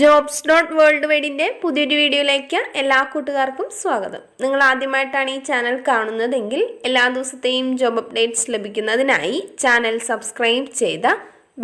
JOBS.WORLDWIDE പുതിയൊരു വീഡിയോയിലേക്ക് എല്ലാ കൂട്ടുകാർക്കും സ്വാഗതം. നിങ്ങൾ ആദ്യമായിട്ടാണ് ഈ ചാനൽ കാണുന്നതെങ്കിൽ എല്ലാ ദിവസത്തെയും ജോബ് അപ്ഡേറ്റ്സ് ലഭിക്കുന്നതിനായി ചാനൽ സബ്സ്ക്രൈബ് ചെയ്ത്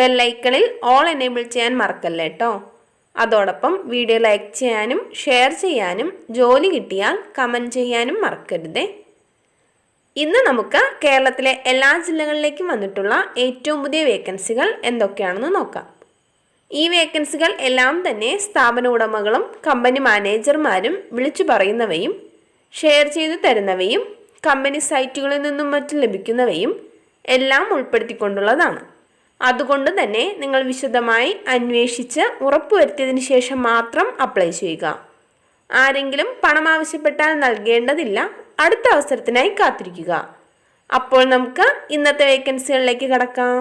ബെൽ ഐക്കണിൽ ഓൾ എനേബിൾ ചെയ്യാൻ മറക്കല്ലേ ട്ടോ. അതോടൊപ്പം വീഡിയോ ലൈക്ക് ചെയ്യാനും ഷെയർ ചെയ്യാനും ജോലി കിട്ടിയാൽ കമന്റ് ചെയ്യാനും മറക്കരുതേ. ഇന്ന് നമുക്ക് കേരളത്തിലെ എല്ലാ ജില്ലകളിലേക്കും വന്നിട്ടുള്ള ഏറ്റവും പുതിയ വേക്കൻസികൾ എന്തൊക്കെയാണെന്ന് നോക്കാം. ഈ വേക്കൻസികൾ എല്ലാം തന്നെ സ്ഥാപന ഉടമകളും കമ്പനി മാനേജർമാരും വിളിച്ചു പറയുന്നവയും ഷെയർ ചെയ്തു തരുന്നവയും കമ്പനി സൈറ്റുകളിൽ നിന്നും മറ്റും ലഭിക്കുന്നവയും എല്ലാം ഉൾപ്പെടുത്തിക്കൊണ്ടുള്ളതാണ്. അതുകൊണ്ട് തന്നെ നിങ്ങൾ വിശദമായി അന്വേഷിച്ച് ഉറപ്പുവരുത്തിയതിന് ശേഷം മാത്രം അപ്ലൈ ചെയ്യുക. ആരെങ്കിലും പണം ആവശ്യപ്പെട്ടാൽ നൽകേണ്ടതില്ല. അടുത്ത അവസരത്തിനായി കാത്തിരിക്കുക. അപ്പോൾ നമുക്ക് ഇന്നത്തെ വേക്കൻസികളിലേക്ക് കടക്കാം.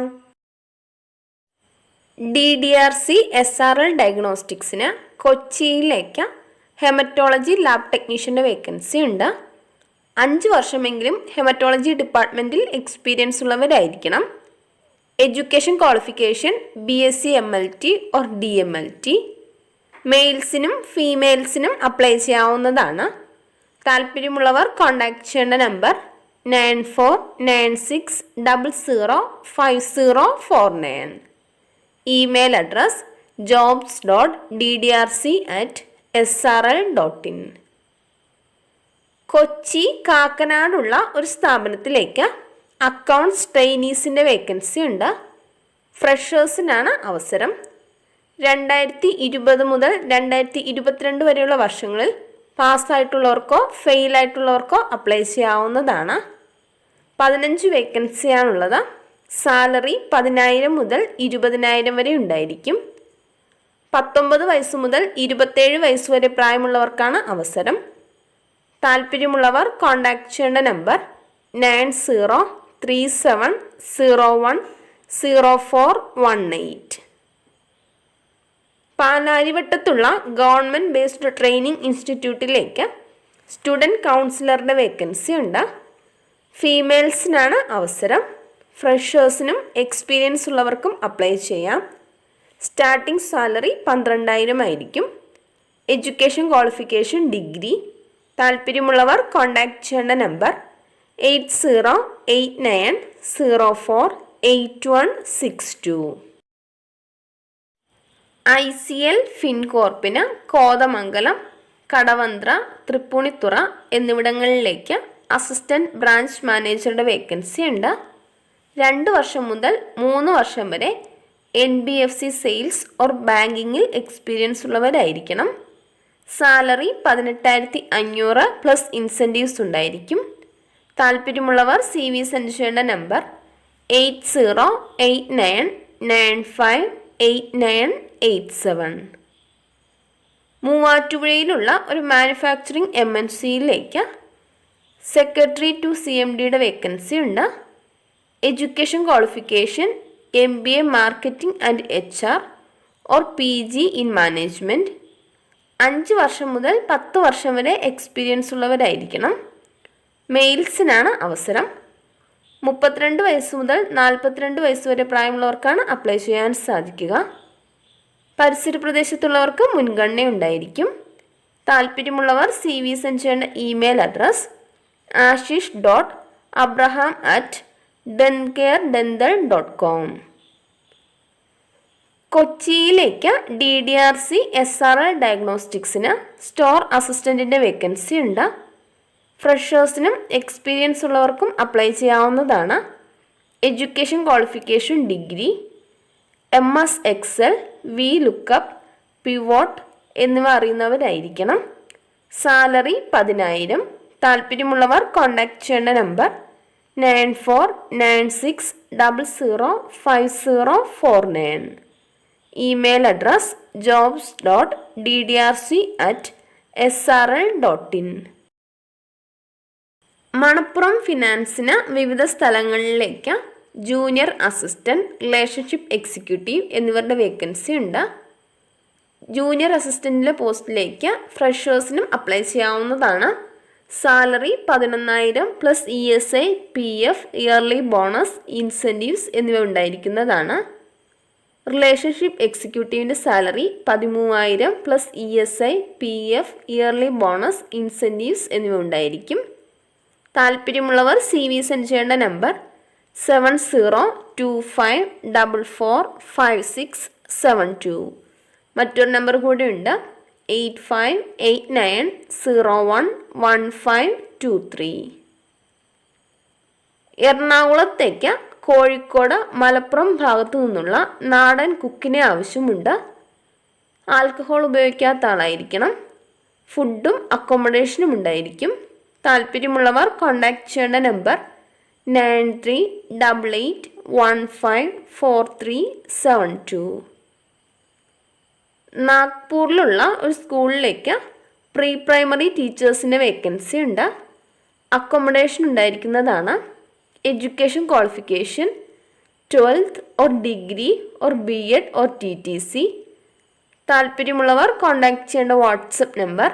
DDRC SRL ഡയഗ്നോസ്റ്റിക്സിന് കൊച്ചിയിലേക്ക് ഹെമറ്റോളജി ലാബ് ടെക്നീഷ്യൻ്റെ വേക്കൻസി ഉണ്ട്. 5 വർഷമെങ്കിലും ഹെമറ്റോളജി ഡിപ്പാർട്ട്മെൻറ്റിൽ എക്സ്പീരിയൻസ് ഉള്ളവരായിരിക്കണം. Education qualification BSc MLT or DMLT. മെയിൽസിനും ഫീമെയിൽസിനും അപ്ലൈ ചെയ്യാവുന്നതാണ്. താല്പര്യമുള്ളവർ കോൺടാക്ട് ചെയ്യേണ്ട number 9496005049. Email address jobs.drc@srl.in. Kochi കാക്കനാടുള്ള ഒരു സ്ഥാപനത്തിലേക്ക് അക്കൗണ്ട്സ് ട്രെയിനീസിൻ്റെ വേക്കൻസി ഉണ്ട്. ഫ്രഷേഴ്സിനാണ് അവസരം. 2020 മുതൽ 2022 വരെയുള്ള വർഷങ്ങളിൽ പാസ്സായിട്ടുള്ളവർക്കോ ഫെയിലായിട്ടുള്ളവർക്കോ അപ്ലൈ ചെയ്യാവുന്നതാണ്. 15 വേക്കൻസിയാണുള്ളത്. സാലറി 10,000 മുതൽ 20,000 വരെ ഉണ്ടായിരിക്കും. 19 വയസ്സ് മുതൽ 27 വയസ്സ് വരെ പ്രായമുള്ളവർക്കാണ് അവസരം. താല്പര്യമുള്ളവർ കോൺടാക്ട് ചെയ്യേണ്ട നമ്പർ 9037010418. പാലാരിവട്ടത്തുള്ള ഗവൺമെൻറ് ബേസ്ഡ് ട്രെയിനിങ് ഇൻസ്റ്റിറ്റ്യൂട്ടിലേക്ക് സ്റ്റുഡൻറ് കൗൺസിലറുടെ വേക്കൻസി ഉണ്ട്. ഫീമെയിൽസിനാണ് അവസരം. ഫ്രഷേഴ്സിനും എക്സ്പീരിയൻസ് ഉള്ളവർക്കും അപ്ലൈ ചെയ്യാം. സ്റ്റാർട്ടിംഗ് സാലറി 12,000 ആയിരിക്കും. Education qualification degree. താല്പര്യമുള്ളവർ കോൺടാക്ട് ചെയ്യേണ്ട നമ്പർ 8089048162. ICL ഫിൻകോർപ്പിന് കോതമംഗലം, കടവന്ത്ര, തൃപ്പൂണിത്തുറ എന്നിവിടങ്ങളിലേക്ക് അസിസ്റ്റന്റ് ബ്രാഞ്ച് മാനേജറുടെ വേക്കൻസി ഉണ്ട്. 2 വർഷം മുതൽ 3 വർഷം വരെ NBFC സെയിൽസ് ഓർ ബാങ്കിങ്ങിൽ എക്സ്പീരിയൻസ് ഉള്ളവരായിരിക്കണം. സാലറി 18,500 പ്ലസ് ഇൻസെൻറ്റീവ്സ് ഉണ്ടായിരിക്കും. താല്പര്യമുള്ളവർ CV സെൻഡ് ചെയ്യേണ്ട നമ്പർ 8089958987. മൂവാറ്റുപുഴയിലുള്ള ഒരു മാനുഫാക്ചറിംഗ് MNCയിലേക്ക് സെക്രട്ടറി ടു CMDയുടെ വേക്കൻസി ഉണ്ട്. Education qualification MBA marketing and HR or PG in management. 5 വർഷം മുതൽ 10 വർഷം വരെ എക്സ്പീരിയൻസ് ഉള്ളവരായിരിക്കണം. മെയിൽസിനാണ് അവസരം. 32 വയസ്സ് മുതൽ 42 വയസ്സ് വരെ പ്രായമുള്ളവർക്കാണ് അപ്ലൈ ചെയ്യാൻ സാധിക്കുക. പരിസര പ്രദേശത്തുള്ളവർക്ക് മുൻഗണന ഉണ്ടായിരിക്കും. താല്പര്യമുള്ളവർ CV സെൻഡ് ചെയ്യേണ്ട ഇമെയിൽ അഡ്രസ് ashish.abraham@dencaredental.com. കൊച്ചിയിലേക്ക് DDRC SRL ഡയഗ്നോസ്റ്റിക്സിന് സ്റ്റോർ അസിസ്റ്റൻറ്റിൻ്റെ വേക്കൻസി ഉണ്ട്. ഫ്രഷേഴ്സിനും എക്സ്പീരിയൻസ് ഉള്ളവർക്കും അപ്ലൈ ചെയ്യാവുന്നതാണ്. Education qualification degree. MS Excel, VLOOKUP, PIVOT എന്നിവ അറിയുന്നവരായിരിക്കണം. സാലറി 10,000. താല്പര്യമുള്ളവർ കോൺടാക്ട് ചെയ്യേണ്ട number 9496005049. Email address jobs.drc@srl.in. Manappuram ഫിനാൻസിന് വിവിധ സ്ഥലങ്ങളിലേക്ക് ജൂനിയർ അസിസ്റ്റൻറ്റ്, റിലേഷൻഷിപ്പ് എക്സിക്യൂട്ടീവ് എന്നിവരുടെ വേക്കൻസി ഉണ്ട്. ജൂനിയർ അസിസ്റ്റൻറ്റിലെ പോസ്റ്റിലേക്ക് ഫ്രഷേഴ്സിനും അപ്ലൈ ചെയ്യാവുന്നതാണ്. Salary 11,000 plus ESI, PF, yearly bonus, incentives എന്നിവ ഉണ്ടായിരിക്കുന്നതാണ്. റിലേഷൻഷിപ്പ് എക്സിക്യൂട്ടീവിൻ്റെ salary 13,000 plus ESI, PF, yearly bonus, incentives എന്നിവ ഉണ്ടായിരിക്കും. താല്പര്യമുള്ളവർ CV സെൻഡ് ചെയ്യേണ്ട നമ്പർ 7025445672. മറ്റൊരു നമ്പർ കൂടിയുണ്ട് 8589011523. എറണാകുളത്തേക്ക് കോഴിക്കോട്, മലപ്പുറം ഭാഗത്തു നിന്നുള്ള നാടൻ കുക്കിനെ ആവശ്യമുണ്ട്. ആൽക്കഹോൾ ഉപയോഗിക്കാത്ത ആളായിരിക്കണം. ഫുഡും അക്കോമഡേഷനും ഉണ്ടായിരിക്കും. താല്പര്യമുള്ളവർ കോൺടാക്ട് ചെയ്യേണ്ട നമ്പർ 9388154372. നാഗ്പൂരിലുള്ള ഒരു സ്കൂളിലേക്ക് പ്രീ പ്രൈമറി ടീച്ചേഴ്സിൻ്റെ വേക്കൻസി ഉണ്ട്. അക്കോമഡേഷൻ ഉണ്ടായിരിക്കുന്നതാണ്. Education qualification 12th or degree or B.Ed or TTC. താല്പര്യമുള്ളവർ കോൺടാക്ട് ചെയ്യേണ്ട WhatsApp number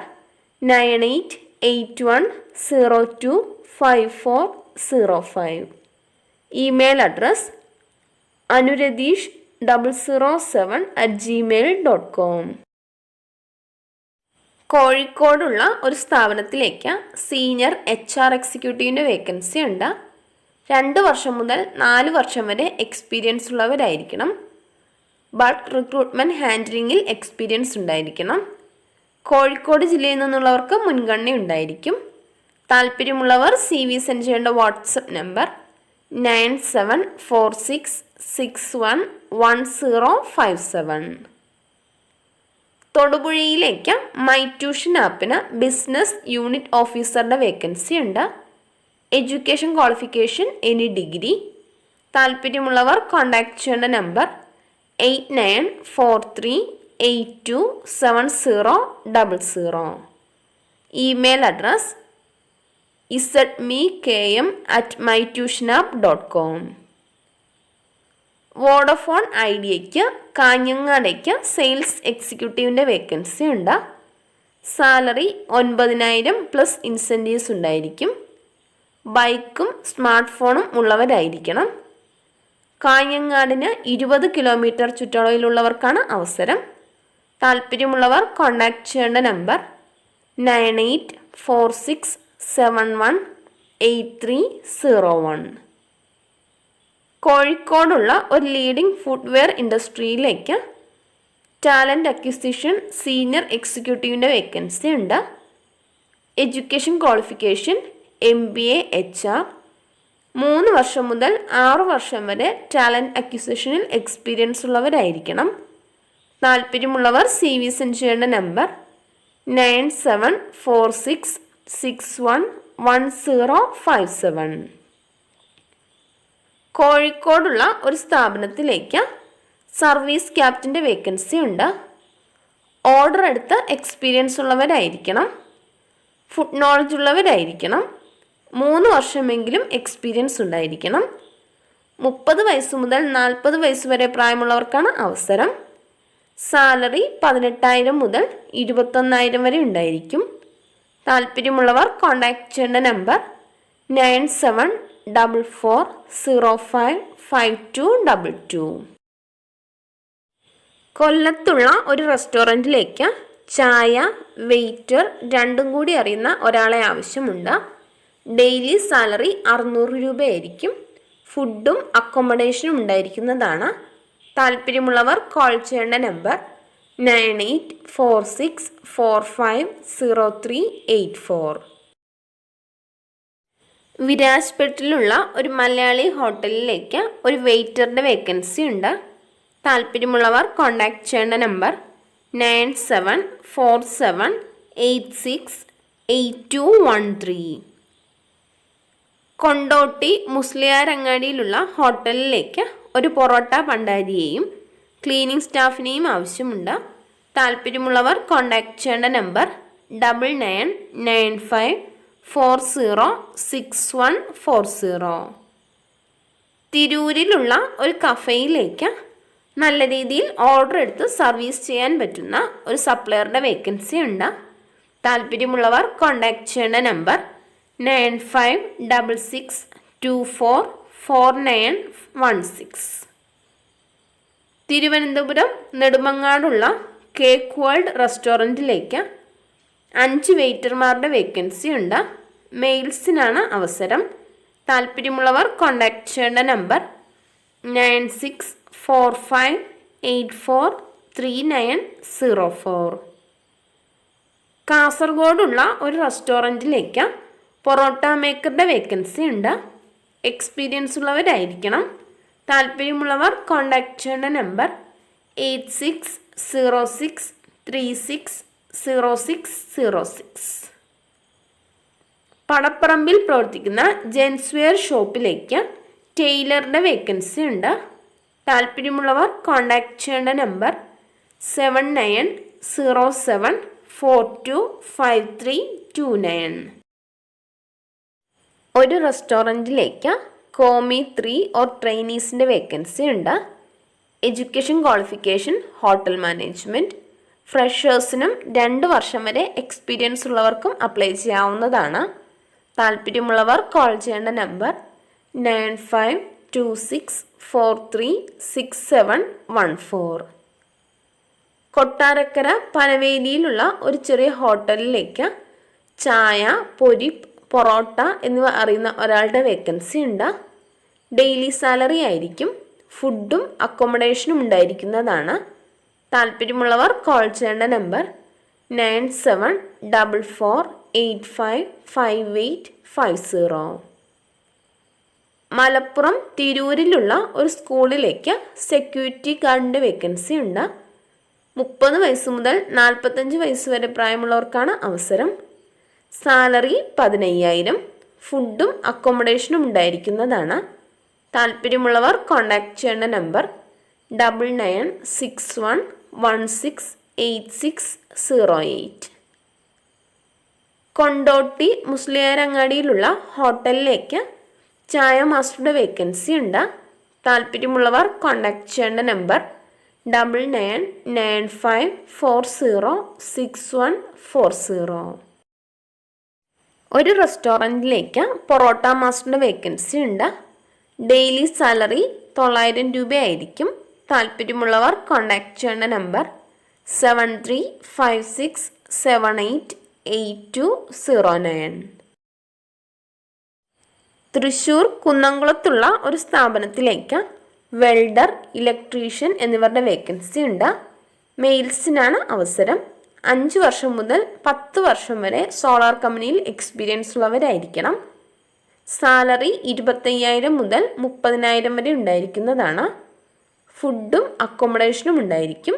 9881025405. Email address anuradhish007@gmail.com. കോഴിക്കോടുള്ള ഒരു സ്ഥാപനത്തിലേക്ക് സീനിയർ HR എക്സിക്യൂട്ടീവിൻ്റെ വേക്കൻസി ഉണ്ട്. 2 വർഷം മുതൽ 4 വർഷം വരെ എക്സ്പീരിയൻസ് ഉള്ളവരായിരിക്കണം. ബൾക്ക് റിക്രൂട്ട്മെൻറ്റ് ഹാൻഡ്ലിങ്ങിൽ എക്സ്പീരിയൻസ് ഉണ്ടായിരിക്കണം. കോഴിക്കോട് ജില്ലയിൽ നിന്നുള്ളവർക്ക് മുൻഗണന ഉണ്ടായിരിക്കും. താല്പര്യമുള്ളവർ CV സെൻഡ് ചെയ്യേണ്ട വാട്സപ്പ് നമ്പർ 9746611057. തൊടുപുഴയിലേക്ക് മൈ ട്യൂഷൻ ആപ്പിന് ബിസിനസ് യൂണിറ്റ് ഓഫീസറുടെ വേക്കൻസി ഉണ്ട്. Education qualification any degree. താല്പര്യമുള്ളവർ കോൺടാക്ട് ചെയ്യേണ്ട number 8943827000. Email address izmekm@mytutionapp.com. Vodafone ഐഡിയയ്ക്ക് കാഞ്ഞങ്ങാടേക്ക് സെയിൽസ് എക്സിക്യൂട്ടീവിൻ്റെ വേക്കൻസി ഉണ്ട്. സാലറി 9,000 പ്ലസ് ഇൻസെൻറ്റീവ്സ് ഉണ്ടായിരിക്കും. ബൈക്കും സ്മാർട്ട് ഫോണും ഉള്ളവരായിരിക്കണം. കാഞ്ഞങ്ങാടിന് 20 കിലോമീറ്റർ ചുറ്റളവിലുള്ളവർക്കാണ് അവസരം. താല്പര്യമുള്ളവർ കോൺടാക്ട് ചെയ്യേണ്ട നമ്പർ 9846718301. കോഴിക്കോടുള്ള ഒരു ലീഡിംഗ് ഫുട്വെയർ ഇൻഡസ്ട്രിയിലേക്ക് ടാലൻറ്റ് അക്വിസിഷൻ സീനിയർ എക്സിക്യൂട്ടീവിൻ്റെ വേക്കൻസി ഉണ്ട്. Education qualification MBA HR. 3 വർഷം മുതൽ 6 വർഷം വരെ ടാലൻറ്റ് അക്വിസിഷനിൽ എക്സ്പീരിയൻസ് ഉള്ളവരായിരിക്കണം. താല്പര്യമുള്ളവർ CV സെൻഡ് ചെയ്യേണ്ട നമ്പർ 9746611057. കോഴിക്കോടുള്ള ഒരു സ്ഥാപനത്തിലേക്ക് സർവീസ് ക്യാപ്റ്റൻ്റെ വേക്കൻസി ഉണ്ട്. ഓർഡർ എടുത്ത് എക്സ്പീരിയൻസ് ഉള്ളവരായിരിക്കണം. ഫുഡ് നോളജ് ഉള്ളവരായിരിക്കണം. 3 വർഷമെങ്കിലും എക്സ്പീരിയൻസ് ഉണ്ടായിരിക്കണം. 30 വയസ്സ് മുതൽ 40 വയസ്സ് വരെ പ്രായമുള്ളവർക്കാണ് അവസരം. സാലറി 18,000 മുതൽ 21,000 വരെ ഉണ്ടായിരിക്കും. താല്പര്യമുള്ളവർ കോൺടാക്ട് ചെയ്യേണ്ട നമ്പർ 9744055222. കൊല്ലത്തുള്ള ഒരു റെസ്റ്റോറൻറ്റിലേക്ക് ചായ, വെയിറ്റർ രണ്ടും കൂടി അറിയുന്ന ഒരാളെ ആവശ്യമുണ്ട്. ഡെയിലി സാലറി 600 രൂപയായിരിക്കും. ഫുഡും അക്കോമഡേഷനും ഉണ്ടായിരിക്കുന്നതാണ്. താല്പര്യമുള്ളവർ കോൾ ചെയ്യേണ്ട നമ്പർ 9846450384. വിരാജ്പേട്ടിലുള്ള ഒരു മലയാളി ഹോട്ടലിലേക്ക് ഒരു വെയിറ്ററുടെ വേക്കൻസി ഉണ്ട്. താല്പര്യമുള്ളവർ കോൺടാക്ട് ചെയ്യേണ്ട നമ്പർ 9747868213. കൊണ്ടോട്ടി മുസ്ലിയാരങ്ങാടിയിലുള്ള ഹോട്ടലിലേക്ക് ഒരു പൊറോട്ട പണ്ടാരിയെയും ക്ലീനിങ് സ്റ്റാഫിനെയും ആവശ്യമുണ്ട്. താല്പര്യമുള്ളവർ കോൺടാക്ട് ചെയ്യേണ്ട നമ്പർ 9995406140. തിരൂരിലുള്ള ഒരു കഫേയിലേക്ക് നല്ല രീതിയിൽ ഓർഡർ എടുത്ത് സർവീസ് ചെയ്യാൻ പറ്റുന്ന ഒരു സപ്ലയറുടെ വേക്കൻസി ഉണ്ട്. താല്പര്യമുള്ളവർ കോൺടാക്ട് ചെയ്യേണ്ട നമ്പർ 9566244916. തിരുവനന്തപുരം നെടുമങ്ങാടുള്ള കേക്ക് വേൾഡ് റെസ്റ്റോറൻറ്റിലേക്ക് 5 വെയിറ്റർമാരുടെ വേക്കൻസി ഉണ്ട്. മെയിൽസിനാണ് അവസരം. താല്പര്യമുള്ളവർ കോൺടാക്ട് ചെയ്യേണ്ട നമ്പർ 9645843904. കാസർഗോഡുള്ള ഒരു റെസ്റ്റോറൻറ്റിലേക്ക് പൊറോട്ട മേക്കറുടെ വേക്കൻസി ഉണ്ട്. എക്സ്പീരിയൻസ് ഉള്ളവരായിരിക്കണം. താല്പര്യമുള്ളവർ കോൺടാക്ട് ചെയ്യേണ്ട നമ്പർ 8606360606. പടപ്പറമ്പിൽ പ്രവർത്തിക്കുന്ന ജെൻസ് വെയർ ഷോപ്പിലേക്ക് ടൈലറുടെ വേക്കൻസി ഉണ്ട്. താല്പര്യമുള്ളവർ കോൺടാക്ട് ചെയ്യേണ്ട നമ്പർ 7907425329. ഒരു റെസ്റ്റോറൻറ്റിലേക്ക് കോമി 3 ഓർ ട്രെയിനീസിൻ്റെ വേക്കൻസി ഉണ്ട്. Education qualification hotel management. ഫ്രഷേഴ്സിനും 2 വർഷം വരെ എക്സ്പീരിയൻസ് ഉള്ളവർക്കും അപ്ലൈ ചെയ്യാവുന്നതാണ്. താല്പര്യമുള്ളവർ കോൾ ചെയ്യേണ്ട നമ്പർ 9526436714. കൊട്ടാരക്കര പനവേലിയിലുള്ള ഒരു ചെറിയ ഹോട്ടലിലേക്ക് ചായ, പൊരി, പൊറോട്ട എന്നിവ അറിയുന്ന ഒരാളുടെ വേക്കൻസി ഉണ്ട്. ഡെയിലി സാലറി ആയിരിക്കും. ഫുഡും അക്കോമഡേഷനും ഉണ്ടായിരിക്കുന്നതാണ്. താല്പര്യമുള്ളവർ കോൾ ചെയ്യേണ്ട നമ്പർ 9744855850. മലപ്പുറം തിരൂരിലുള്ള ഒരു സ്കൂളിലേക്ക് സെക്യൂരിറ്റി ഗാർഡിൻ്റെ വേക്കൻസി ഉണ്ട്. 30 വയസ്സ് മുതൽ 45 വയസ്സ് വരെ പ്രായമുള്ളവർക്കാണ് അവസരം. സാലറി 15,000. ഫുഡും അക്കോമഡേഷനും ഉണ്ടായിരിക്കുന്നതാണ്. താല്പര്യമുള്ളവർ കോൺടാക്ട് ചെയ്യേണ്ട നമ്പർ 9961168608. കൊണ്ടോട്ടി മുസ്ലിയാരങ്ങാടിയിലുള്ള ഹോട്ടലിലേക്ക് ചായ മാസ്റ്ററുടെ വേക്കൻസി ഉണ്ട്. താല്പര്യമുള്ളവർ കോൺടാക്ട് ചെയ്യേണ്ട നമ്പർ 9995406140. ഒരു റെസ്റ്റോറൻറ്റിലേക്ക് പൊറോട്ട മാസ്റ്ററിൻ്റെ വേക്കൻസി ഉണ്ട്. ഡെയിലി സാലറി 900 രൂപയായിരിക്കും. താല്പര്യമുള്ളവർ കോൺടാക്ട് ചെയ്യേണ്ട നമ്പർ 7356788209. തൃശ്ശൂർ കുന്നംകുളത്തുള്ള ഒരു സ്ഥാപനത്തിലേക്ക് വെൽഡർ, ഇലക്ട്രീഷ്യൻ എന്നിവരുടെ വേക്കൻസി ഉണ്ട്. മെയിൽസിനാണ് അവസരം. 5 വർഷം മുതൽ 10 വർഷം വരെ സോളാർ കമ്പനിയിൽ എക്സ്പീരിയൻസ് ഉള്ളവരായിരിക്കണം. സാലറി 25,000 മുതൽ 30,000 വരെ ഉണ്ടായിരിക്കുന്നതാണ്. ഫുഡും അക്കോമഡേഷനും ഉണ്ടായിരിക്കും.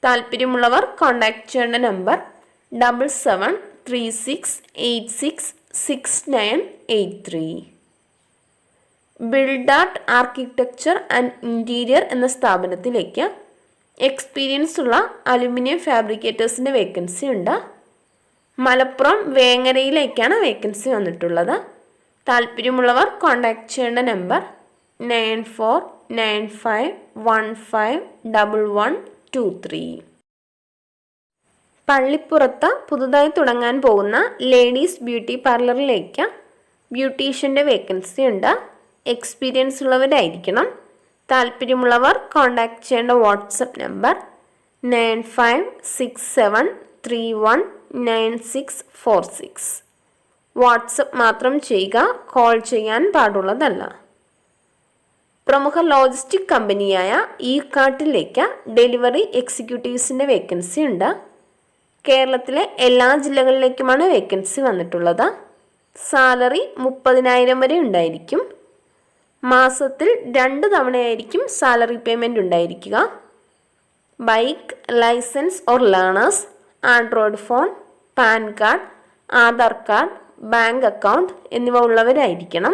താല്പര്യമുള്ളവർ കോൺടാക്ട് ചെയ്യേണ്ട നമ്പർ 7736866983. ബിൽഡാർട്ട് ആർക്കിടെക്ചർ ആൻഡ് ഇൻറ്റീരിയർ എന്ന സ്ഥാപനത്തിലേക്ക് എക്സ്പീരിയൻസ് ഉള്ള അലുമിനിയം ഫാബ്രിക്കേറ്റേഴ്സിൻ്റെ വേക്കൻസി ഉണ്ട്. മലപ്പുറം വേങ്ങരയിലേക്കാണ് വേക്കൻസി വന്നിട്ടുള്ളത്. താല്പര്യമുള്ളവർ കോൺടാക്ട് ചെയ്യേണ്ട നമ്പർ 9495151123. പള്ളിപ്പുറത്ത് പുതുതായി തുടങ്ങാൻ പോകുന്ന ലേഡീസ് ബ്യൂട്ടി പാർലറിലേക്ക് ബ്യൂട്ടീഷ്യൻ്റെ വേക്കൻസി ഉണ്ട്. എക്സ്പീരിയൻസ് ഉള്ളവരായിരിക്കണം. താല്പര്യമുള്ളവർ കോൺടാക്ട് ചെയ്യേണ്ട വാട്സപ്പ് നമ്പർ 9567319646. വാട്സപ്പ് മാത്രം ചെയ്യുക, കോൾ ചെയ്യാൻ പാടുള്ളതല്ല. പ്രമുഖ ലോജിസ്റ്റിക് കമ്പനിയായ കാർട്ടിലേക്ക് ഡെലിവറി എക്സിക്യൂട്ടീവ്സിൻ്റെ വേക്കൻസി ഉണ്ട്. കേരളത്തിലെ എല്ലാ ജില്ലകളിലേക്കുമാണ് വേക്കൻസി വന്നിട്ടുള്ളത്. സാലറി 30,000 വരെ ഉണ്ടായിരിക്കും. മാസത്തിൽ 2 തവണയായിരിക്കും സാലറി പേയ്മെൻറ്റ് ഉണ്ടായിരിക്കുക. Bike, license or learners, Android phone, PAN card, Aadhaar card, bank account എന്നിവ ഉള്ളവരായിരിക്കണം.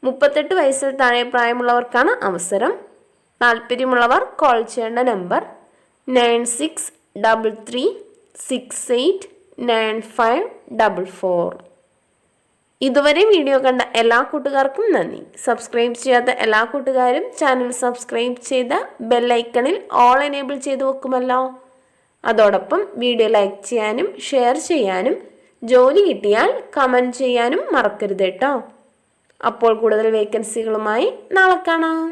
38 വയസ്സിൽ താഴെ പ്രായമുള്ളവർക്കാണ് അവസരം. താല്പര്യമുള്ളവർ കോൾ ചെയ്യേണ്ട നമ്പർ 9633689544. ഇതുവരെ വീഡിയോ കണ്ട എല്ലാ കൂട്ടുകാർക്കും നന്ദി. സബ്സ്ക്രൈബ് ചെയ്യാത്ത എല്ലാ കൂട്ടുകാരും ചാനൽ സബ്സ്ക്രൈബ് ചെയ്ത് ബെല്ലൈക്കണിൽ ഓൾ എനേബിൾ ചെയ്ത് വെക്കുമല്ലോ. അതോടൊപ്പം വീഡിയോ ലൈക്ക് ചെയ്യാനും ഷെയർ ചെയ്യാനും ജോലി കിട്ടിയാൽ കമൻറ്റ് ചെയ്യാനും മറക്കരുത് കേട്ടോ. അപ്പോൾ കൂടുതൽ വേക്കൻസികളുമായി നാളെ കാണാം.